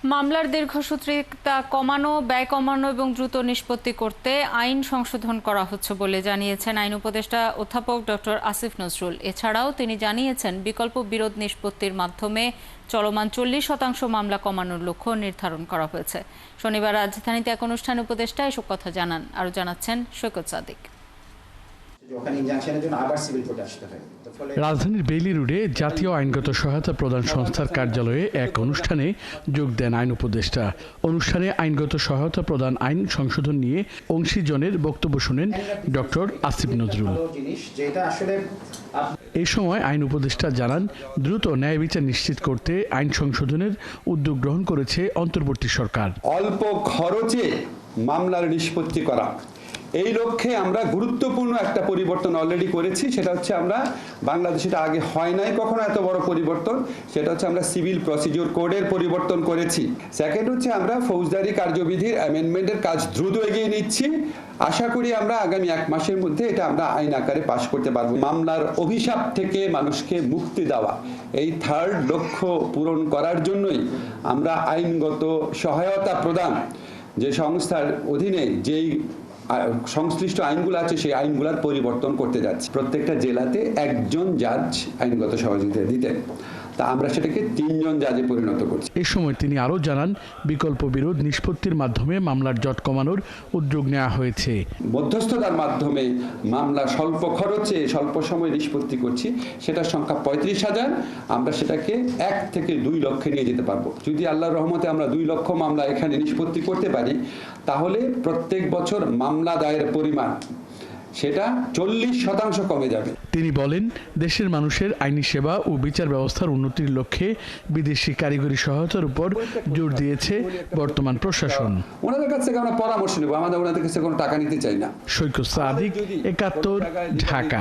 মামলার দীর্ঘসূত্রিতা কমানো, ব্যয় কমানো এবং দ্রুত নিষ্পত্তি করতে আইন সংশোধন করা হচ্ছে বলে জানিয়েছেন আইন উপদেষ্টা অধ্যাপক ডক্টর আসিফ নজরুল। এছাড়াও তিনি জানিয়েছেন বিকল্প বিরোধ নিষ্পত্তির মাধ্যমে চলমান 40% মামলা কমানোর লক্ষ্য নির্ধারণ করা হয়েছে। শনিবার রাজধানীতে এক অনুষ্ঠানে উপদেষ্টা এসব কথা জানান। আরও জানাচ্ছেন সৈকত সাদিক। রাজধানীর বেইলি রোডে জাতীয় আইনগত সহায়তা প্রদান সংস্থার কার্যালয়ে এক অনুষ্ঠানে যোগ দেন আইন উপদেষ্টা। অনুষ্ঠানে আইনগত সহায়তা প্রদান আইন সংশোধন নিয়ে অংশীজনের বক্তব্য শুনেন ডক্টর আসিফ নজরুল। এই সময় আইন উপদেষ্টা জানান, দ্রুত ন্যায় বিচার নিশ্চিত করতে আইন সংশোধনের উদ্যোগ গ্রহণ করেছে অন্তর্বর্তী সরকার। অল্প খরচে মামলার নিষ্পত্তি করা, এই লক্ষ্যে আমরা গুরুত্বপূর্ণ একটা পরিবর্তন অলরেডি করেছি। সেটা হচ্ছে আমরা বাংলাদেশে এটা আগে হয় নাই কখনো এত বড় পরিবর্তন, সেটা হচ্ছে আমরা সিভিল প্রসিডিউর কোডের পরিবর্তন করেছি। সেকেন্ড হচ্ছে আমরা ফৌজদারি কার্যবিধির অ্যামেন্ডমেন্টের কাজ দ্রুত এগিয়ে নিচ্ছি। আশা করি আমরা আগামী 1 মাসের মধ্যে এটা আমরা আইন আকারে পাশ করতে পারবো। মামলার অভিশাপ থেকে মানুষকে মুক্তি দেওয়া, এই থার্ড লক্ষ্য পূরণ করার জন্যই আমরা আইনগত সহায়তা প্রদান যে সংস্থার অধীনে যেই সংশ্লিষ্ট আইনগুলো আছে সেই আইনগুলোর পরিবর্তন করতে যাচ্ছি। প্রত্যেকটা জেলাতে একজন জাজ আইনগত সহযোগিতা দিতেন, তা আমরা সেটাকে 3 জন জাজে পরিণত করছি। এই সময় তিনি আরও জানান, বিকল্প বিরোধ নিষ্পত্তির মাধ্যমে মামলার জট কমানোর উদ্যোগ নেওয়া হয়েছে। মধ্যস্থতার মাধ্যমে মামলা স্বল্প খরচে স্বল্প সময়ে নিষ্পত্তি করছি, সেটার সংখ্যা 35,000। আমরা সেটাকে 1 থেকে 2 লক্ষে নিয়ে যেতে পারবো। যদি আল্লাহর রহমতে আমরা 2 লক্ষ মামলা এখানে নিষ্পত্তি করতে পারি, তাহলে প্রত্যেক বছর মামলা দায়ের পরিমাণ সেটা 40% কমে যাবে। তিনি বলেন, দেশের মানুষের আইনি সেবা ও বিচার ব্যবস্থার উন্নতির লক্ষ্যে বিদেশি কারিগরি সহায়তার উপর জোর দিয়েছে বর্তমান প্রশাসন। ওনাদের কাছ থেকে আমরা পরামর্শ নেব, আমাদের ওনাদের কাছে কোনো টাকা নিতে চাই না। সৈকত সাদিক, 71, ঢাকা।